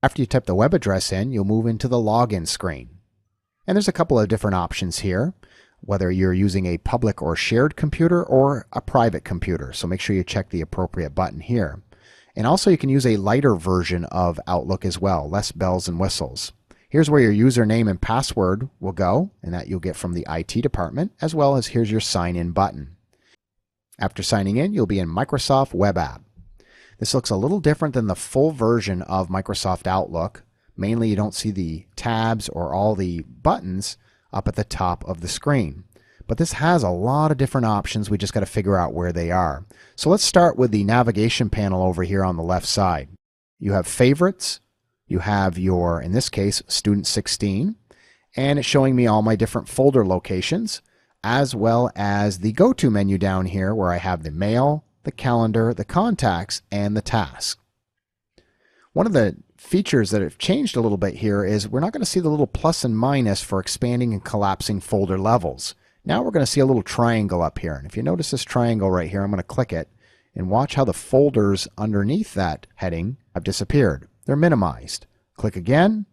After you type the web address in, you'll move into the login screen. And there's a couple of different options here, whether you're using a public or shared computer or a private computer. So make sure you check the appropriate button here. And also you can use a lighter version of Outlook as well, less bells and whistles. Here's where your username and password will go, and that you'll get from the IT department, as well as here's your sign in button. After signing in, you'll be in Microsoft Web App. This looks a little different than the full version of Microsoft Outlook. Mainly you don't see the tabs or all the buttons up at the top of the screen. But this has a lot of different options. We just got to figure out where they are. So let's start with the navigation panel over here on the left side. You have favorites. You have your, in this case, Student 16. And it's showing me all my different folder locations, as well as the go-to menu down here where I have the mail, the calendar, the contacts, and the tasks. One of the features that have changed a little bit here is we're not going to see the little plus and minus for expanding and collapsing folder levels. Now we're going to see a little triangle up here. And if you notice this triangle right here, I'm going to click it and watch how the folders underneath that heading have disappeared. They're minimized. Click again,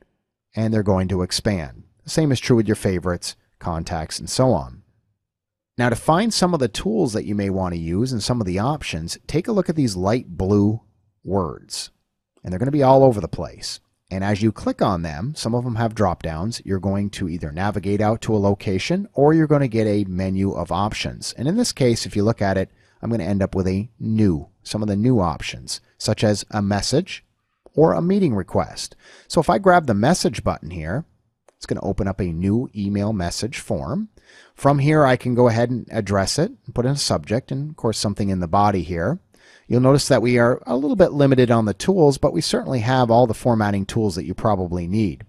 and they're going to expand. The same is true with your favorites, contacts, and so on. Now to find some of the tools that you may want to use and some of the options, take a look at these light blue words. And they're going to be all over the place. And as you click on them, some of them have drop downs. You're going to either navigate out to a location or you're going to get a menu of options. And in this case, if you look at it, I'm going to end up with some of the new options, such as a message or a meeting request. So if I grab the message button here, it's going to open up a new email message form. From here, I can go ahead and address it, and put in a subject, and of course something in the body here. You'll notice that we are a little bit limited on the tools, but we certainly have all the formatting tools that you probably need.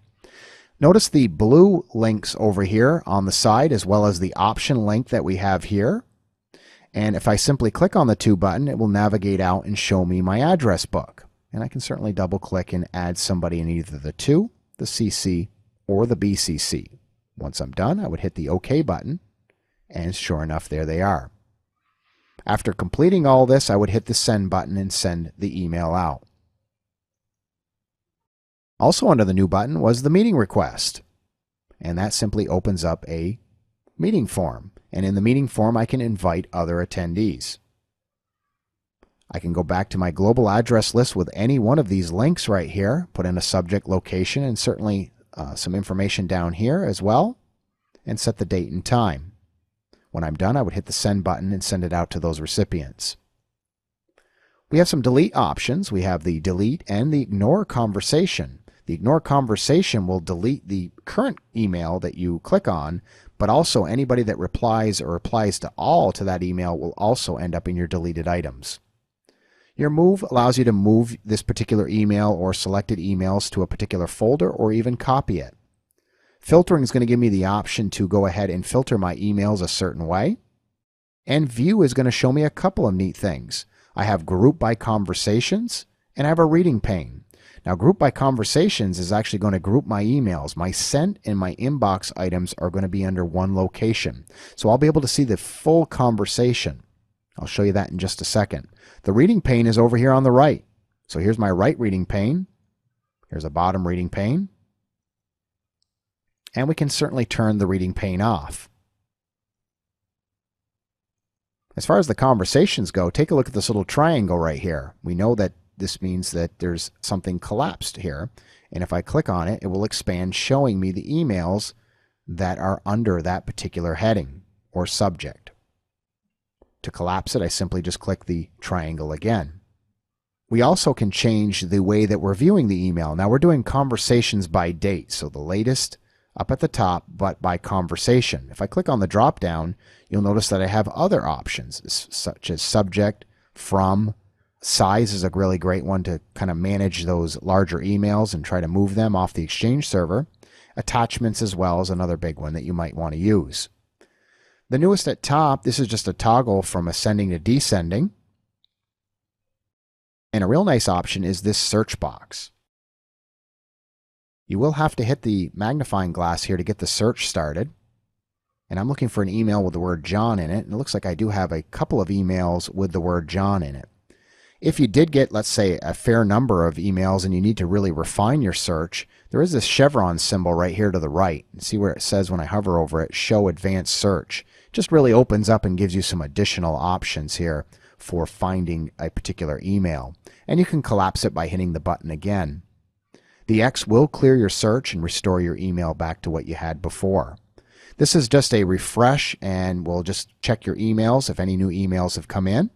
Notice the blue links over here on the side, as well as the option link that we have here. And if I simply click on the to button, it will navigate out and show me my address book. And I can certainly double click and add somebody in either the to, the CC, or the BCC. Once I'm done, I would hit the OK button, and sure enough, there they are. After completing all this, I would hit the send button and send the email out. Also under the new button was the meeting request. And that simply opens up a meeting form. And in the meeting form, I can invite other attendees. I can go back to my global address list with any one of these links right here, put in a subject location and certainly some information down here as well, and set the date and time. When I'm done, I would hit the send button and send it out to those recipients. We have some delete options. We have the delete and the ignore conversation. The ignore conversation will delete the current email that you click on, but also anybody that replies or replies to all to that email will also end up in your deleted items. Your move allows you to move this particular email or selected emails to a particular folder or even copy it. Filtering is going to give me the option to go ahead and filter my emails a certain way. And view is going to show me a couple of neat things. I have group by conversations and I have a reading pane. Now group by conversations is actually going to group my emails. My sent and my inbox items are going to be under one location. So I'll be able to see the full conversation. I'll show you that in just a second. The reading pane is over here on the right. So here's my right reading pane. Here's a bottom reading pane. And we can certainly turn the reading pane off. As far as the conversations go, take a look at this little triangle right here. We know that this means that there's something collapsed here. And if I click on it, it will expand, showing me the emails that are under that particular heading or subject. To collapse it, I simply just click the triangle again. We also can change the way that we're viewing the email. Now we're doing conversations by date, so the latest up at the top, but by conversation. If I click on the drop down, you'll notice that I have other options such as subject, from. Size is a really great one to kind of manage those larger emails and try to move them off the Exchange server. Attachments as well is another big one that you might want to use. The newest at top, this is just a toggle from ascending to descending. And a real nice option is this search box. You will have to hit the magnifying glass here to get the search started. And I'm looking for an email with the word John in it. And it looks like I do have a couple of emails with the word John in it. If you did get, let's say, a fair number of emails and you need to really refine your search, there is this chevron symbol right here to the right. See where it says when I hover over it, Show Advanced Search. It just really opens up and gives you some additional options here for finding a particular email. And you can collapse it by hitting the button again. The X will clear your search and restore your email back to what you had before. This is just a refresh, and we'll just check your emails if any new emails have come in.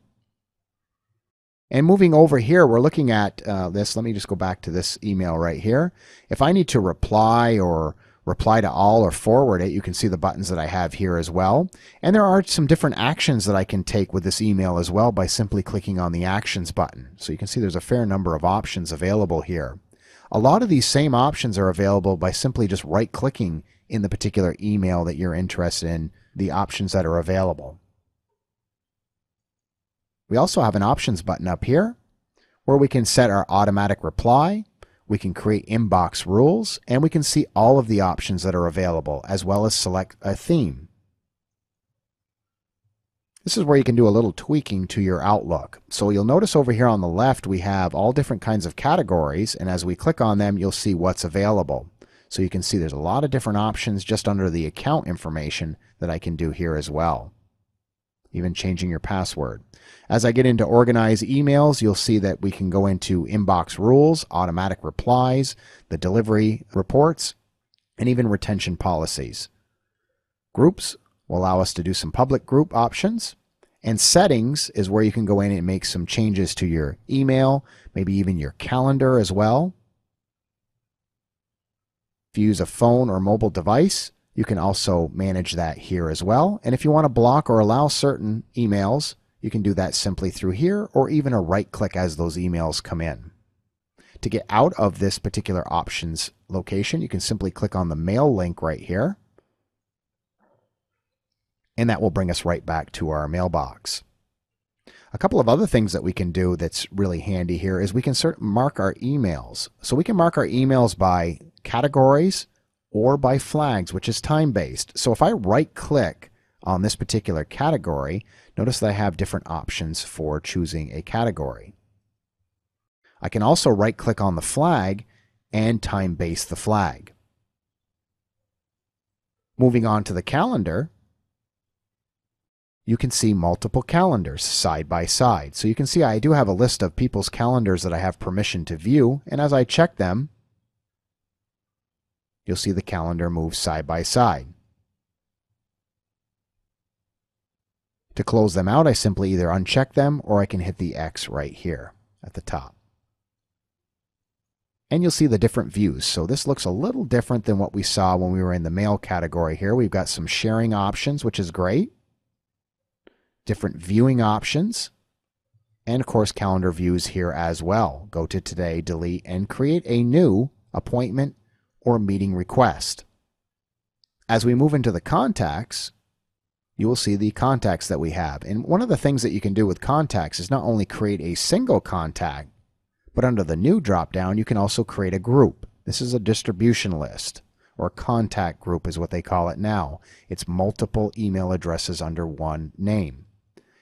And moving over here, we're looking at this. Let me just go back to this email right here. If I need to reply or reply to all or forward it, you can see the buttons that I have here as well. And there are some different actions that I can take with this email as well by simply clicking on the Actions button. So you can see there's a fair number of options available here. A lot of these same options are available by simply just right-clicking in the particular email that you're interested in, the options that are available. We also have an Options button up here where we can set our automatic reply, we can create inbox rules, and we can see all of the options that are available, as well as select a theme. This is where you can do a little tweaking to your Outlook. So you'll notice over here on the left we have all different kinds of categories, and as we click on them you'll see what's available. So you can see there's a lot of different options just under the account information that I can do here as well. Even changing your password. As I get into Organize Emails, you'll see that we can go into Inbox Rules, Automatic Replies, the Delivery Reports, and even Retention Policies. Groups will allow us to do some public group options. And Settings is where you can go in and make some changes to your email, maybe even your calendar as well. If you use a phone or mobile device, you can also manage that here as well. And if you want to block or allow certain emails, you can do that simply through here, or even a right click as those emails come in. To get out of this particular options location, you can simply click on the mail link right here, and that will bring us right back to our mailbox. A couple of other things that we can do that's really handy here is we can mark our emails. So we can mark our emails by categories or by flags, which is time-based. So if I right-click on this particular category, notice that I have different options for choosing a category. I can also right-click on the flag and time-base the flag. Moving on to the calendar, you can see multiple calendars side by side. So you can see I do have a list of people's calendars that I have permission to view, and as I check them, you'll see the calendar move side by side. To close them out, I simply either uncheck them or I can hit the X right here at the top. And you'll see the different views. So this looks a little different than what we saw when we were in the mail category here. We've got some sharing options, which is great. Different viewing options. And of course, calendar views here as well. Go to Today, delete, and create a new appointment or meeting request. As we move into the contacts, you will see the contacts that we have. And one of the things that you can do with contacts is not only create a single contact, but under the new drop-down, you can also create a group. This is a distribution list, or contact group is what they call it now. It's multiple email addresses under one name.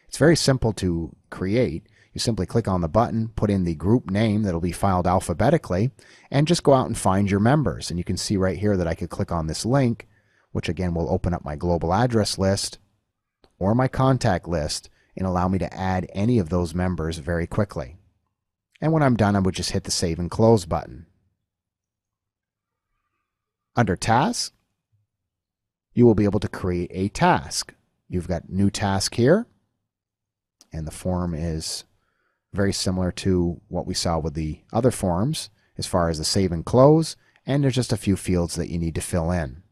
It's very simple to create. You simply click on the button, put in the group name that'll be filed alphabetically, and just go out and find your members. And you can see right here that I could click on this link, which again will open up my global address list or my contact list and allow me to add any of those members very quickly. And when I'm done, I would just hit the Save and Close button. Under Tasks, you will be able to create a task. You've got New Task here, and the form is very similar to what we saw with the other forms as far as the Save and Close, and there's just a few fields that you need to fill in.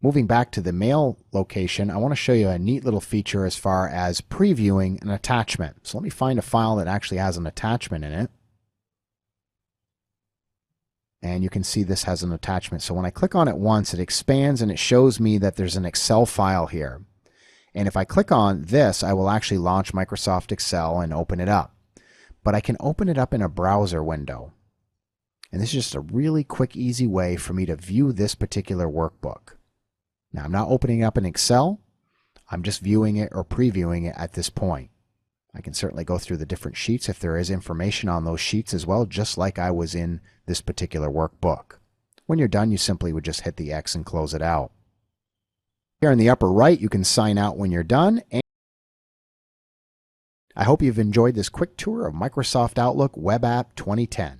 Moving back to the mail location, I want to show you a neat little feature as far as previewing an attachment. So let me find a file that actually has an attachment in it. And you can see this has an attachment. So when I click on it once, it expands and it shows me that there's an Excel file here. And if I click on this, I will actually launch Microsoft Excel and open it up. But I can open it up in a browser window. And this is just a really quick, easy way for me to view this particular workbook. Now, I'm not opening up in Excel. I'm just viewing it or previewing it at this point. I can certainly go through the different sheets if there is information on those sheets as well, just like I was in this particular workbook. When you're done, you simply would just hit the X and close it out. Here in the upper right, you can sign out when you're done. And I hope you've enjoyed this quick tour of Microsoft Outlook Web App 2010.